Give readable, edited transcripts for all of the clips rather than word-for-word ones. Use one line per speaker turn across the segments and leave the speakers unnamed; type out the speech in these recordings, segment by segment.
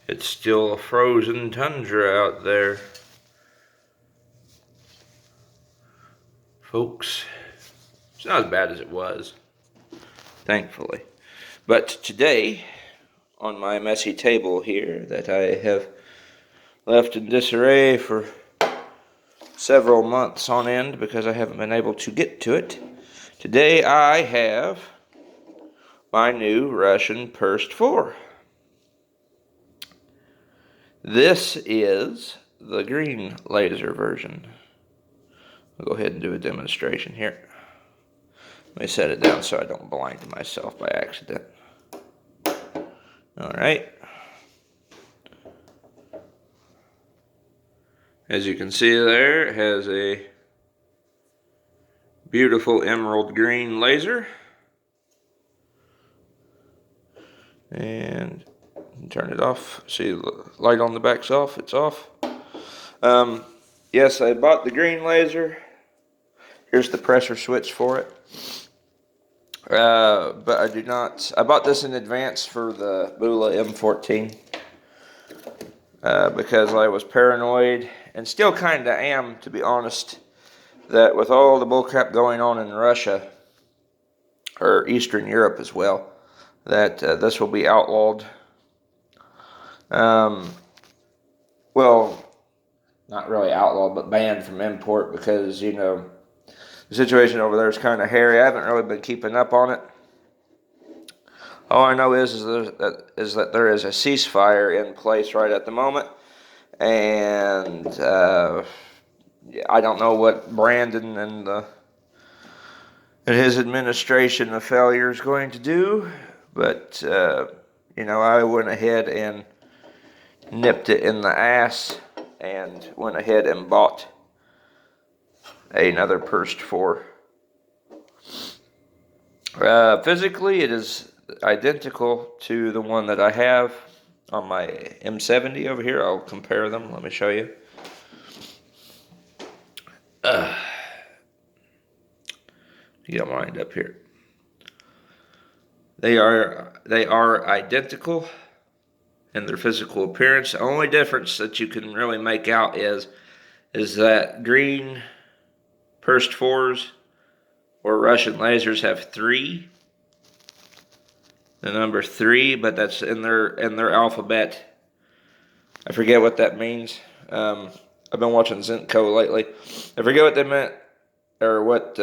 It's still a frozen tundra out there, folks. It's not as bad as it was, thankfully. But today, on my messy table here that I have left in disarray for several months on end because I haven't been able to get to it, today I have my new Russian Perst-4. This is the green laser version. I'll go ahead and do a demonstration here. Let me set it down so I don't blind myself by accident. Alright. As you can see there, it has a beautiful emerald green laser. And turn it off. See the light on the back's off. It's off. Yes, I bought the green laser. Here's the pressure switch for it. But I do not. I bought this in advance for the Bula M14 because I was paranoid, and still kind of am, to be honest, that with all the bullcrap going on in Russia, or Eastern Europe as well, that this will be outlawed. Well, not really outlawed, but banned from import because, you know, the situation over there is kind of hairy. I haven't really been keeping up on it. All I know is that there is a ceasefire in place right at the moment, and I don't know what Brandon and his administration of failure is going to do, but you know, I went ahead and nipped it in the ass and went ahead and bought another Perst-4. Physically, it is identical to the one that I have on my M70 over here. I'll compare them. Let me show you. Get mine up here. They are identical in their physical appearance. The only difference that you can really make out is that green Perst-4s or Russian lasers have 3. The number 3, but that's in their alphabet. I forget what that means. I've been watching Zinco lately. I forget what they meant, or what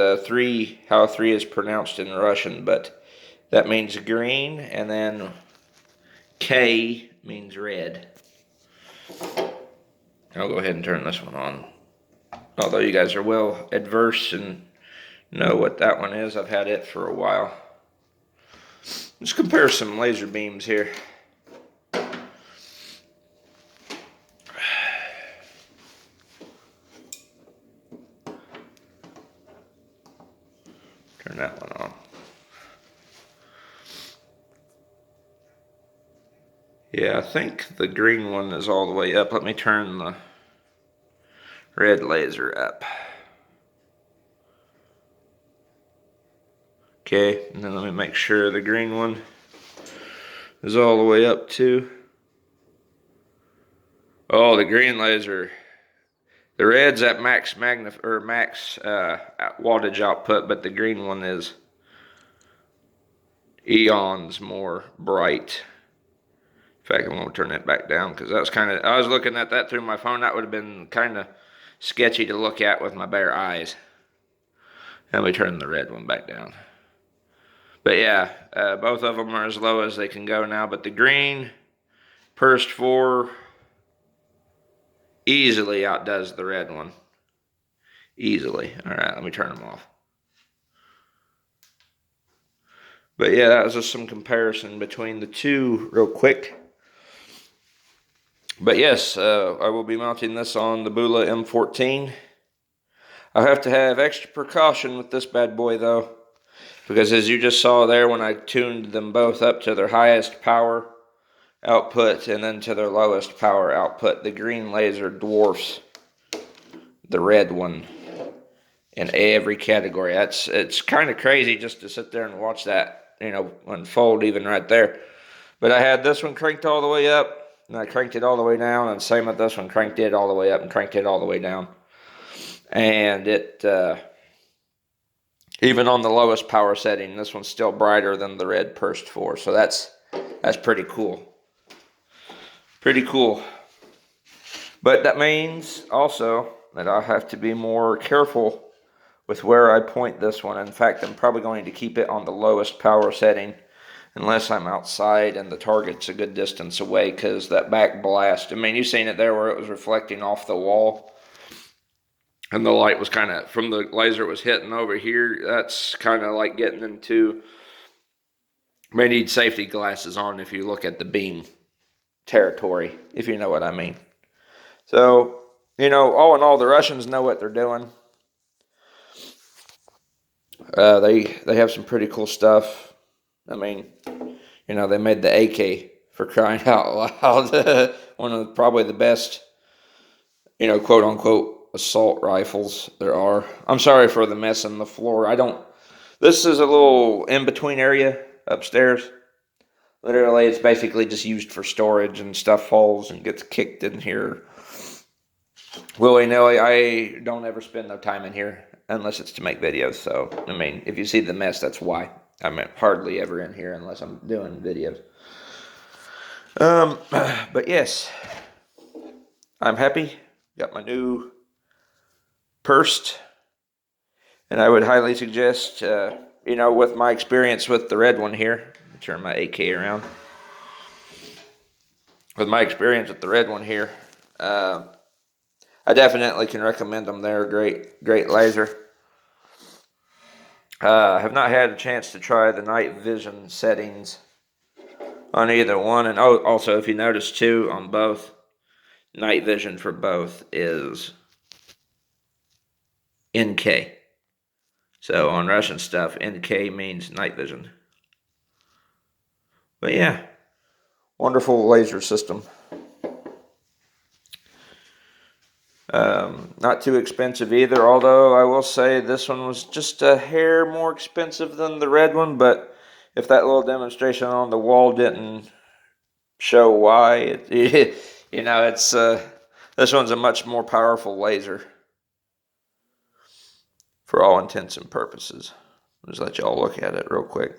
how 3 is pronounced in Russian, but that means green, and then K means red. I'll go ahead and turn this one on. Although you guys are well adverse and know what that one is, I've had it for a while. Let's compare some laser beams here. Turn that one on. Yeah, I think the green one is all the way up. Let me turn the red laser up. Okay, and then let me make sure the green one is all the way up too. Oh, the green laser. The red's at max wattage output, but the green one is eons more bright. In fact, I'm gonna turn that back down because that was I was looking at that through my phone. That would have been kind of sketchy to look at with my bare eyes. Let me turn the red one back down. But yeah, both of them are as low as they can go now. But the green Perst-4 easily outdoes the red one. Easily. All right, let me turn them off. But yeah, that was just some comparison between the two real quick. But yes, I will be mounting this on the Bula M14. I'll have to have extra precaution with this bad boy though, because as you just saw there when I tuned them both up to their highest power output and then to their lowest power output, the green laser dwarfs the red one in every category. It's kind of crazy just to sit there and watch that, you know, unfold even right there. But I had this one cranked all the way up, And I cranked it all the way down, and same with this one, cranked it all the way up and cranked it all the way down. And it, even on the lowest power setting, this one's still brighter than the red Perst-4. So that's pretty cool. Pretty cool. But that means also that I'll have to be more careful with where I point this one. In fact, I'm probably going to keep it on the lowest power setting unless I'm outside and the target's a good distance away, because that back blast, I mean, you've seen it there where it was reflecting off the wall and the light was kind of, from the laser was hitting over here. That's kind of like getting into, may need safety glasses on if you look at the beam territory, if you know what I mean. So, you know, all in all, the Russians know what they're doing. They have some pretty cool stuff. I mean, you know, they made the AK, for crying out loud. One of probably the best, you know, quote unquote assault rifles there are. I'm sorry for the mess on the floor. This is a little in between area upstairs. Literally, it's basically just used for storage, and stuff falls and gets kicked in here willy-nilly. I don't ever spend no time in here unless it's to make videos. So, I mean, if you see the mess, that's why. I'm hardly ever in here unless I'm doing videos. But yes, I'm happy. Got my new Perst, and I would highly suggest, you know, with my experience with the red one here, turn my AK around. With my experience with the red one here, I definitely can recommend them. They're great laser. I have not had a chance to try the night vision settings on either one. And also, if you notice too, on both, night vision for both is NK. So on Russian stuff, NK means night vision. But yeah, wonderful laser system. Not too expensive either, although I will say this one was just a hair more expensive than the red one. But if that little demonstration on the wall didn't show why, you know, it's this one's a much more powerful laser for all intents and purposes. I'll just let y'all look at it real quick.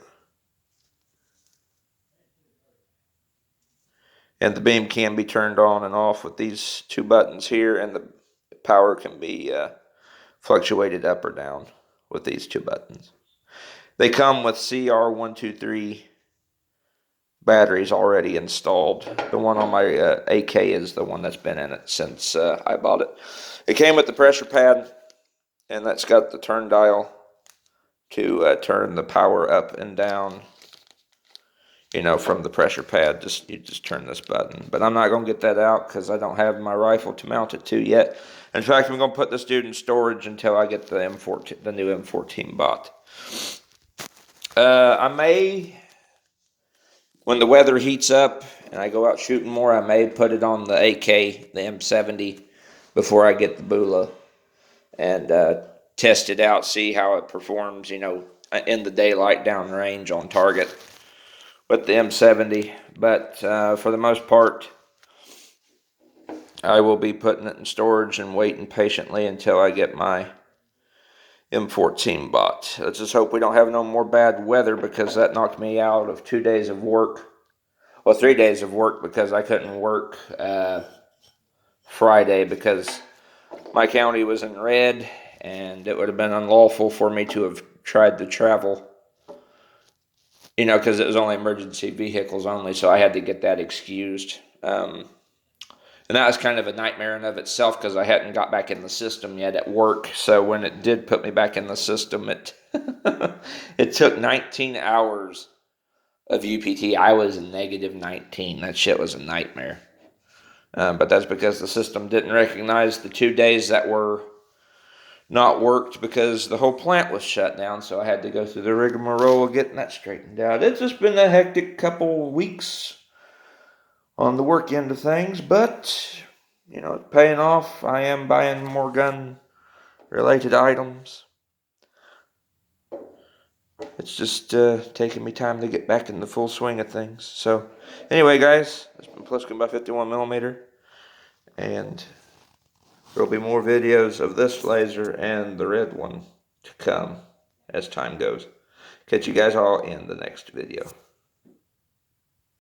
And the beam can be turned on and off with these two buttons here, and the power can be fluctuated up or down with these two buttons. They come with CR123 batteries already installed. The one on my AK is the one that's been in it since I bought it. It came with the pressure pad, and that's got the turn dial to turn the power up and down, you know, from the pressure pad. You just turn this button. But I'm not going to get that out because I don't have my rifle to mount it to yet. In fact, I'm going to put this dude in storage until I get the new M14 bought. I may, when the weather heats up and I go out shooting more, I may put it on the AK, the M70, before I get the Bula, and test it out, see how it performs, you know, in the daylight downrange on target with the M70. But for the most part, I will be putting it in storage and waiting patiently until I get my M14 bought. Let's just hope we don't have no more bad weather, because that knocked me out of 2 days of work. Well, 3 days of work, because I couldn't work Friday because my county was in red, and it would have been unlawful for me to have tried to travel, you know, because it was only emergency vehicles only, so I had to get that excused. And that was kind of a nightmare in of itself, because I hadn't got back in the system yet at work. So when it did put me back in the system, it it took 19 hours of UPT. I was negative 19. That shit was a nightmare. But that's because the system didn't recognize the 2 days that were not worked, because the whole plant was shut down. So I had to go through the rigmarole of getting that straightened out. It's just been a hectic couple weeks on the work end of things, but, you know, it's paying off. I am buying more gun-related items. It's just taking me time to get back in the full swing of things. So, anyway, guys, it's been Pliskin by 51mm, and there'll be more videos of this laser and the red one to come as time goes. Catch you guys all in the next video.